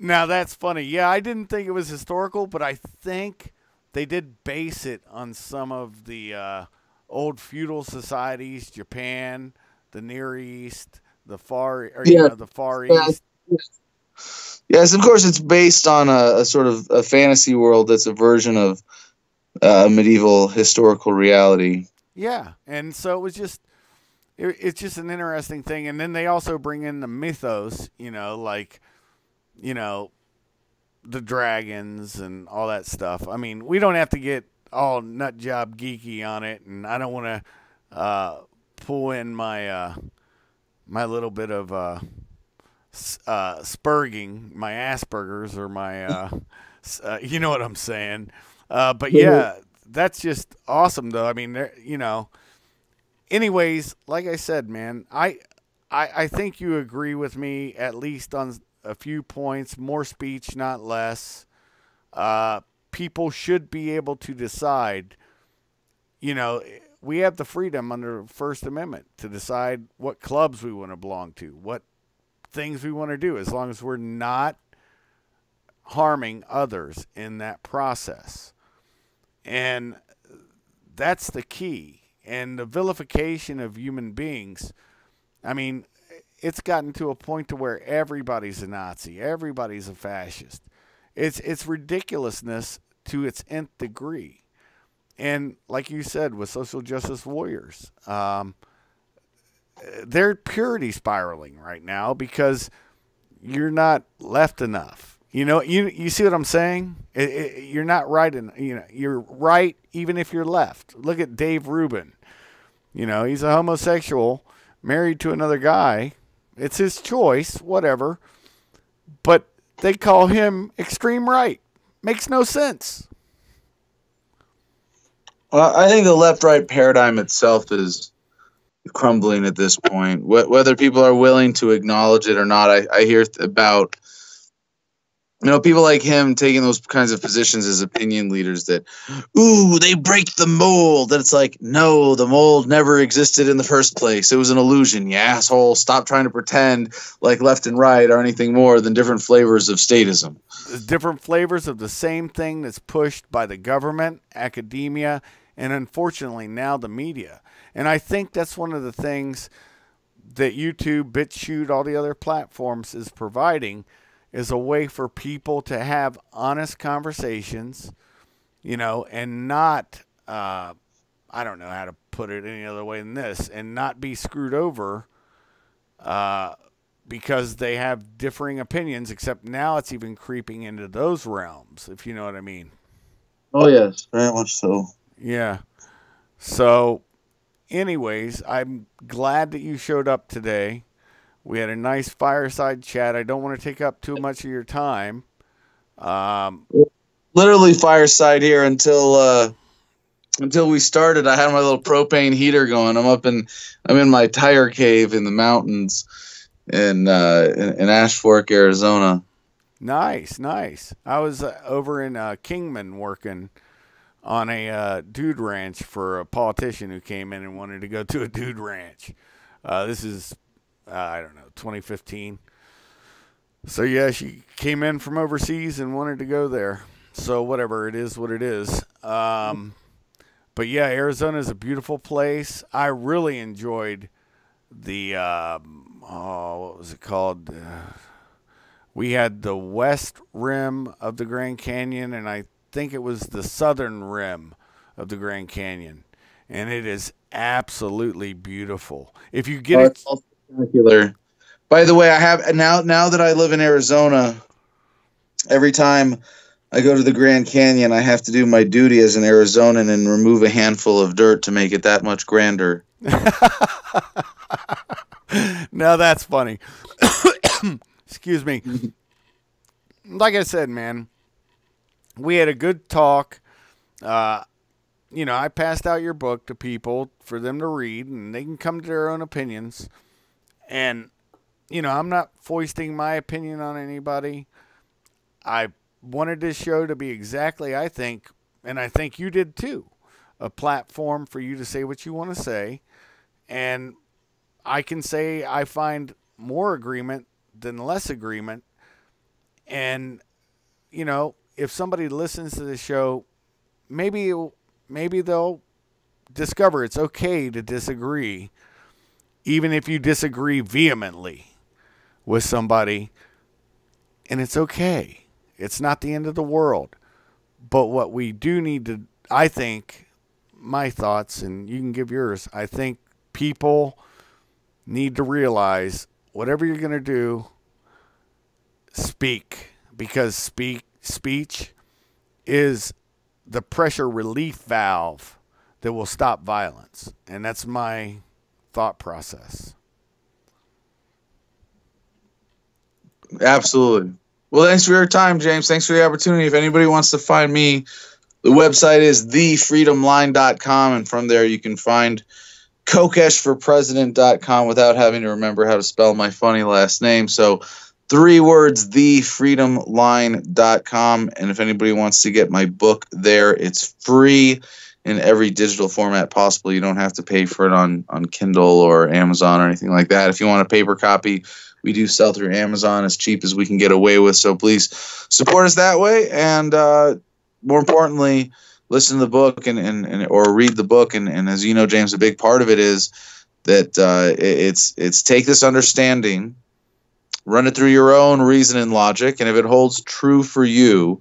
A: Now that's funny. Yeah, I didn't think it was historical, but I think they did base it on some of the old feudal societies, Japan, the Near East, the Far East.
C: Yes, of course, it's based on a sort of a fantasy world that's a version of medieval historical reality.
A: Yeah, and so it was it's just an interesting thing. And then they also bring in the mythos, the dragons and all that stuff. I mean, we don't have to get all nut job geeky on it, and I don't want to pull in my my little bit of spurging, my Asperger's or my you know what I'm saying. But yeah, that's just awesome though. I mean, anyways, like I said, man, I think you agree with me at least on a few points. More speech, not less. People should be able to decide. We have the freedom under the First Amendment to decide what clubs we want to belong to, what things we want to do, as long as we're not harming others in that process. And that's the key. And the vilification of human beings, I mean, it's gotten to a point to where everybody's a Nazi, everybody's a fascist. It's ridiculousness to its nth degree. And like you said, with social justice warriors, they're purity spiraling right now because you're not left enough. You see what I'm saying? You're not right. You're right even if you're left. Look at Dave Rubin. He's a homosexual, married to another guy. It's his choice, whatever. But they call him extreme right. Makes no sense.
C: Well, I think the left-right paradigm itself is crumbling at this point. Whether people are willing to acknowledge it or not, I hear about People like him taking those kinds of positions as opinion leaders that, ooh, they break the mold. That it's like, no, the mold never existed in the first place. It was an illusion, you asshole. Stop trying to pretend like left and right are anything more than different flavors of statism.
A: Different flavors of the same thing that's pushed by the government, academia, and unfortunately now the media. And I think that's one of the things that YouTube, BitChute, all the other platforms is providing, is a way for people to have honest conversations, and not, I don't know how to put it any other way than this, and not be screwed over because they have differing opinions, except now it's even creeping into those realms, if you know what I mean.
C: Oh, yes, very much so.
A: Yeah. So, anyways, I'm glad that you showed up today. We had a nice fireside chat. I don't want to take up too much of your time.
C: Literally fireside here until we started. I had my little propane heater going. I'm in my tire cave in the mountains in Ash Fork, Arizona.
A: Nice. I was over in Kingman working on a dude ranch for a politician who came in and wanted to go to a dude ranch. This is, I don't know, 2015. So, yeah, she came in from overseas and wanted to go there. So, whatever, it is what it is. But, yeah, Arizona is a beautiful place. I really enjoyed the, what was it called? We had the west rim of the Grand Canyon, and I think it was the southern rim of the Grand Canyon. And it is absolutely beautiful. If you get it.
C: Spectacular. By the way, I have now that I live in Arizona, every time I go to the Grand Canyon, I have to do my duty as an Arizonan and remove a handful of dirt to make it that much grander.
A: Now that's funny. Excuse me. Like I said, man, we had a good talk. I passed out your book to people for them to read, and they can come to their own opinions. And, I'm not foisting my opinion on anybody. I wanted this show to be exactly, I think, and I think you did too, a platform for you to say what you want to say. And I can say I find more agreement than less agreement. And, if somebody listens to the show, maybe they'll discover it's okay to disagree, even if you disagree vehemently with somebody. And it's okay. It's not the end of the world. But what we do need to, I think, my thoughts, and you can give yours, I think people need to realize whatever you're going to do, speak. Because speech is the pressure relief valve that will stop violence. And that's my thought process.
C: Absolutely. Well, thanks for your time, James. Thanks for the opportunity. If anybody wants to find me, the website is thefreedomline.com, and from there you can find kokeshforpresident.com without having to remember how to spell my funny last name. So 3 words, thefreedomline.com. And if anybody wants to get my book there, it's free in every digital format possible. You don't have to pay for it on Kindle or Amazon or anything like that. If you want a paper copy, we do sell through Amazon as cheap as we can get away with. So please support us that way. And more importantly, listen to the book or read the book. And as you know, James, a big part of it is that it's take this understanding, run it through your own reason and logic. And if it holds true for you,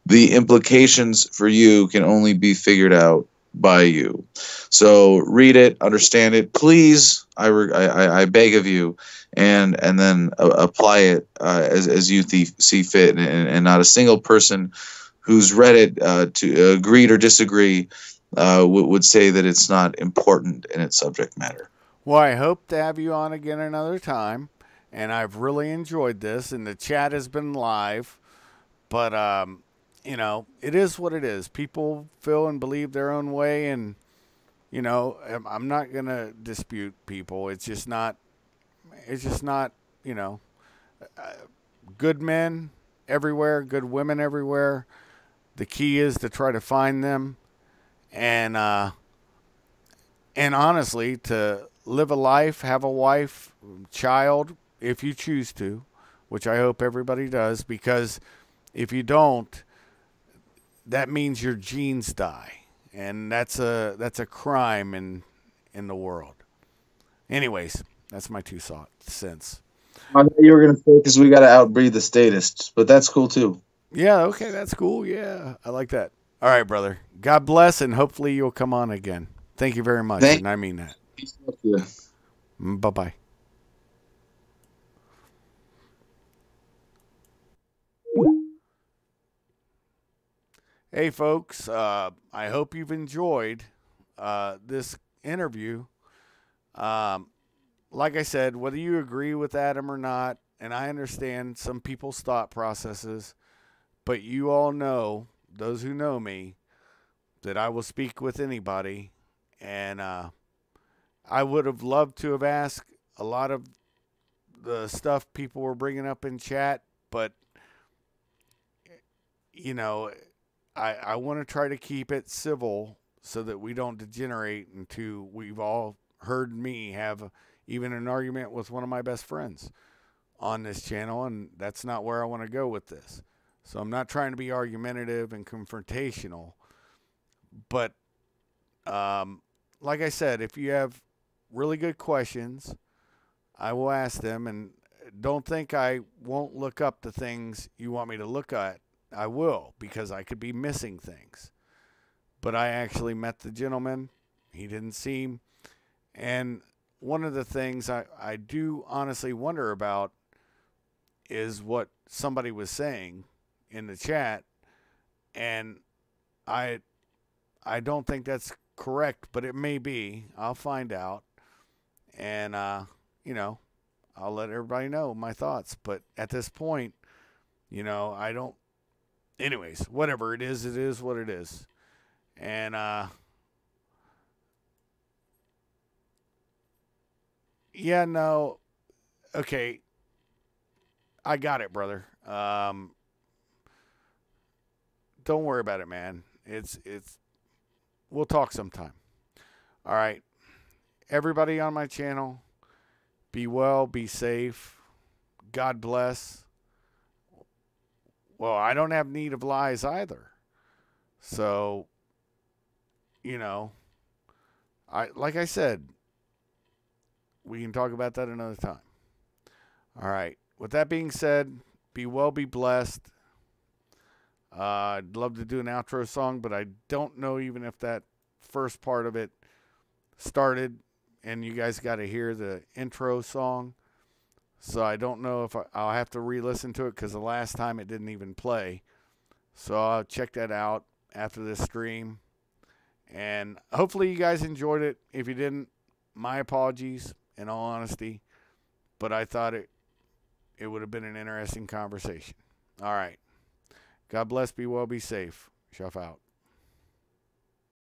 C: the implications for you can only be figured out by you. So read it, understand it, please. I beg of you, and then apply it as you see fit, and not a single person who's read it to agreed or disagree would say that it's not important in its subject matter.
A: Well, I hope to have you on again another time, and I've really enjoyed this, and the chat has been live, but it is what it is. People feel and believe their own way, and I'm not gonna dispute people. It's just not good men everywhere, good women everywhere. The key is to try to find them, and honestly, to live a life, have a wife, child, if you choose to, which I hope everybody does, because if you don't, that means your genes die, and that's a crime in the world. Anyways, that's my 2 cents.
B: I thought you were going to say because we got to outbreed the statists, but that's cool too.
A: Yeah, okay, that's cool. Yeah, I like that. All right, brother. God bless, and hopefully you'll come on again. Thank you very much, and I mean that.
B: You.
A: Bye-bye. Hey, folks. I hope you've enjoyed this interview. Like I said, whether you agree with Adam or not, and I understand some people's thought processes, but you all know, those who know me, that I will speak with anybody, and I would have loved to have asked a lot of the stuff people were bringing up in chat, but you know, I want to try to keep it civil so that we don't degenerate into we've all heard me have even an argument with one of my best friends on this channel, and that's not where I want to go with this. So I'm not trying to be argumentative and confrontational, but like I said, if you have really good questions, I will ask them, and don't think I won't look up the things you want me to look at. I will, because I could be missing things. But I actually met the gentleman. He didn't seem. And one of the things I do honestly wonder about is what somebody was saying in the chat. And I don't think that's correct, but it may be. I'll find out. And, you know, I'll let everybody know my thoughts. But at this point, you know, I don't. Anyways, whatever it is what it is. And, yeah, no. Okay. I got it, brother. Don't worry about it, man. We'll talk sometime. All right. Everybody on my channel, be well, be safe. God bless. Well, I don't have need of lies either. So, you know, like I said, we can talk about that another time. All right. With that being said, be well, be blessed. I'd love to do an outro song, but I don't know even if that first part of it started, and you guys got to hear the intro song. So I don't know if I'll have to re-listen to it because the last time it didn't even play. So I'll check that out after this stream. And hopefully you guys enjoyed it. If you didn't, my apologies, in all honesty. But I thought it would have been an interesting conversation. All right. God bless, be well, be safe. Shuff out.